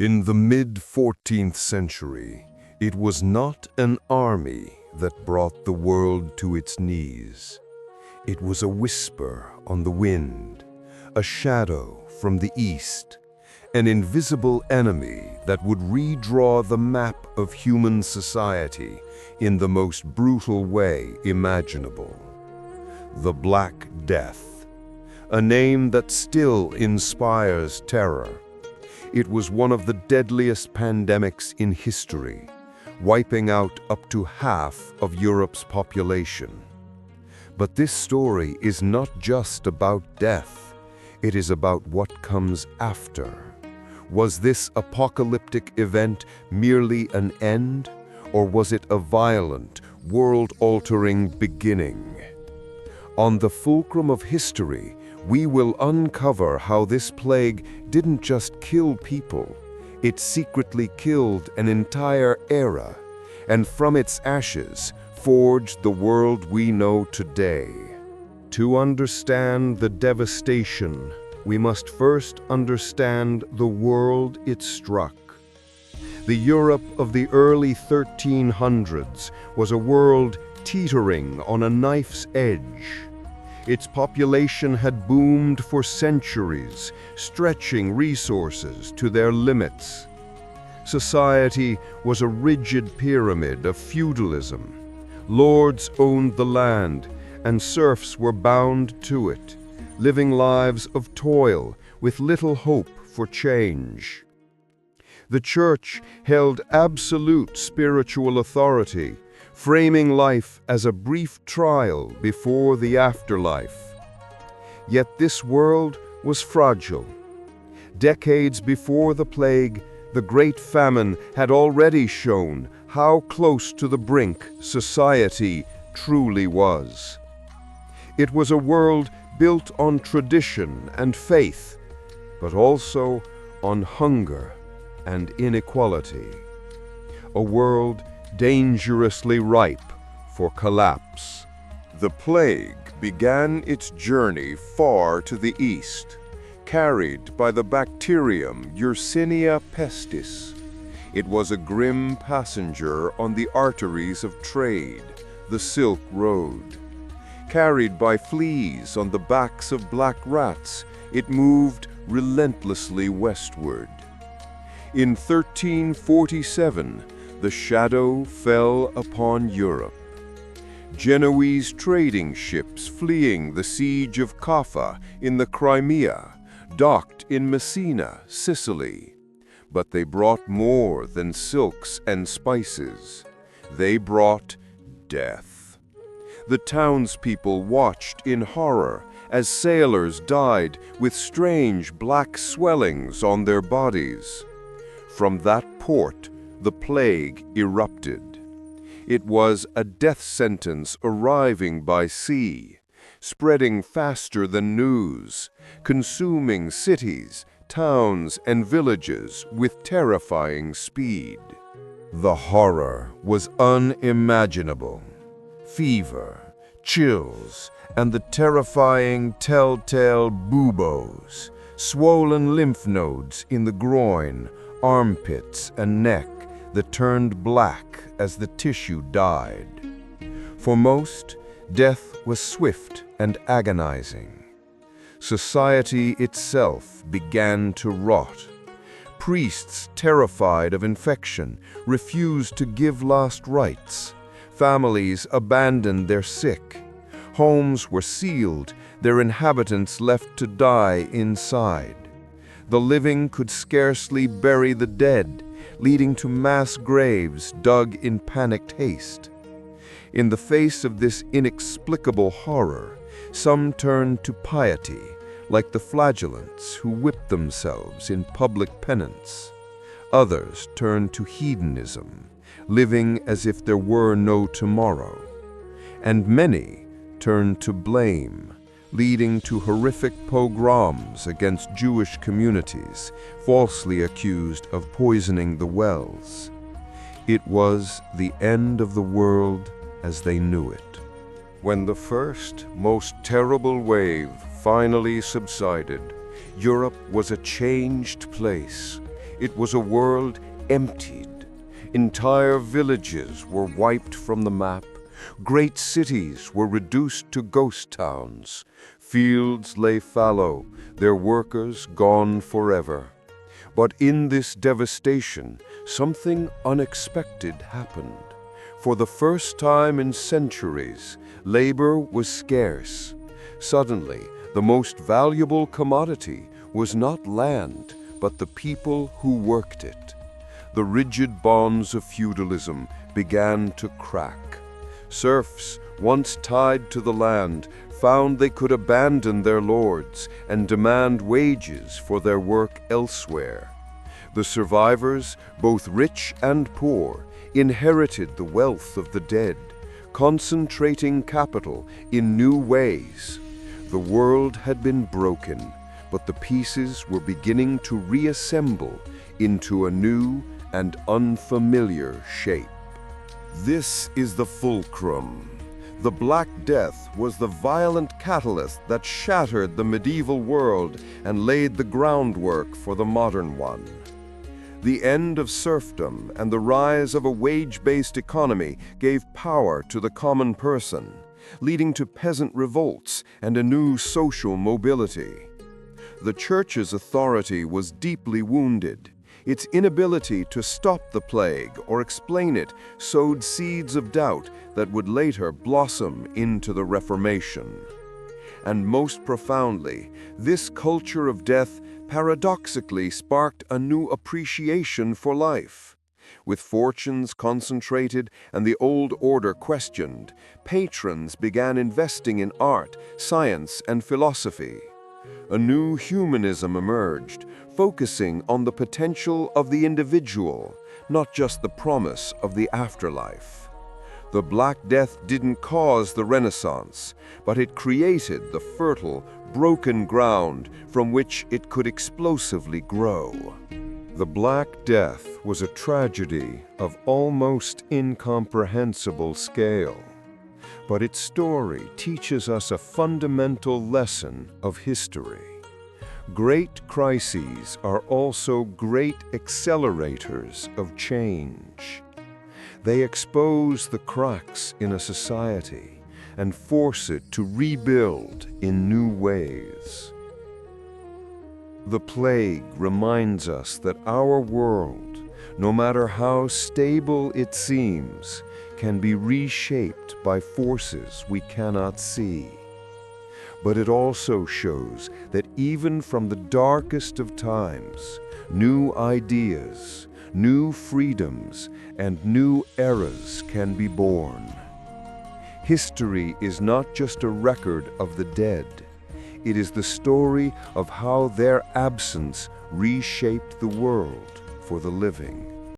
In the mid-14th century, it was not an army that brought the world to its knees. It was a whisper on the wind, a shadow from the east, an invisible enemy that would redraw the map of human society in the most brutal way imaginable. The Black Death, a name that still inspires terror. It was one of the deadliest pandemics in history, wiping out up to half of Europe's population. But this story is not just about death, it is about what comes after. Was this apocalyptic event merely an end, or was it a violent, world-altering beginning? On the Fulcrum of History, we will uncover how this plague didn't just kill people, it secretly killed an entire era, and from its ashes forged the world we know today. To understand the devastation, we must first understand the world it struck. The Europe of the early 1300s was a world teetering on a knife's edge. Its population had boomed for centuries, stretching resources to their limits. Society was a rigid pyramid of feudalism. Lords owned the land, and serfs were bound to it, living lives of toil with little hope for change. The Church held absolute spiritual authority, framing life as a brief trial before the afterlife. Yet this world was fragile. Decades before the plague, the Great Famine had already shown how close to the brink society truly was. It was a world built on tradition and faith, but also on hunger and inequality. A world dangerously ripe for collapse. The plague began its journey far to the east, carried by the bacterium Yersinia pestis. It was a grim passenger on the arteries of trade, the Silk Road. Carried by fleas on the backs of black rats, it moved relentlessly westward. In 1347, the shadow fell upon Europe. Genoese trading ships fleeing the siege of Kaffa in the Crimea docked in Messina, Sicily. But they brought more than silks and spices. They brought death. The townspeople watched in horror as sailors died with strange black swellings on their bodies. From that port, the plague erupted. It was a death sentence arriving by sea, spreading faster than news, consuming cities, towns, and villages with terrifying speed. The horror was unimaginable. Fever, chills, and the terrifying telltale buboes, swollen lymph nodes in the groin, armpits, and neck that turned black as the tissue died. For most, death was swift and agonizing. Society itself began to rot. Priests, terrified of infection, refused to give last rites. Families abandoned their sick. Homes were sealed, their inhabitants left to die inside. The living could scarcely bury the dead, leading to mass graves dug in panicked haste. In the face of this inexplicable horror, some turned to piety, like the flagellants who whipped themselves in public penance. Others turned to hedonism, living as if there were no tomorrow. And many turned to blame, leading to horrific pogroms against Jewish communities, falsely accused of poisoning the wells. It was the end of the world as they knew it. When the first, most terrible wave finally subsided, Europe was a changed place. It was a world emptied. Entire villages were wiped from the map. Great cities were reduced to ghost towns. Fields lay fallow, their workers gone forever. But in this devastation, something unexpected happened. For the first time in centuries, labor was scarce. Suddenly, the most valuable commodity was not land, but the people who worked it. The rigid bonds of feudalism began to crack. Serfs, once tied to the land, found they could abandon their lords and demand wages for their work elsewhere. The survivors, both rich and poor, inherited the wealth of the dead, concentrating capital in new ways. The world had been broken, but the pieces were beginning to reassemble into a new and unfamiliar shape. This is the Fulcrum. The Black Death was the violent catalyst that shattered the medieval world and laid the groundwork for the modern one. The end of serfdom and the rise of a wage-based economy gave power to the common person, leading to peasant revolts and a new social mobility. The Church's authority was deeply wounded. Its inability to stop the plague or explain it sowed seeds of doubt that would later blossom into the Reformation. And most profoundly, this culture of death paradoxically sparked a new appreciation for life. With fortunes concentrated and the old order questioned, patrons began investing in art, science, and philosophy. A new humanism emerged, focusing on the potential of the individual, not just the promise of the afterlife. The Black Death didn't cause the Renaissance, but it created the fertile, broken ground from which it could explosively grow. The Black Death was a tragedy of almost incomprehensible scale. But its story teaches us a fundamental lesson of history. Great crises are also great accelerators of change. They expose the cracks in a society and force it to rebuild in new ways. The plague reminds us that our world, no matter how stable it seems, can be reshaped by forces we cannot see. But it also shows that even from the darkest of times, new ideas, new freedoms, and new eras can be born. History is not just a record of the dead. It is the story of how their absence reshaped the world for the living.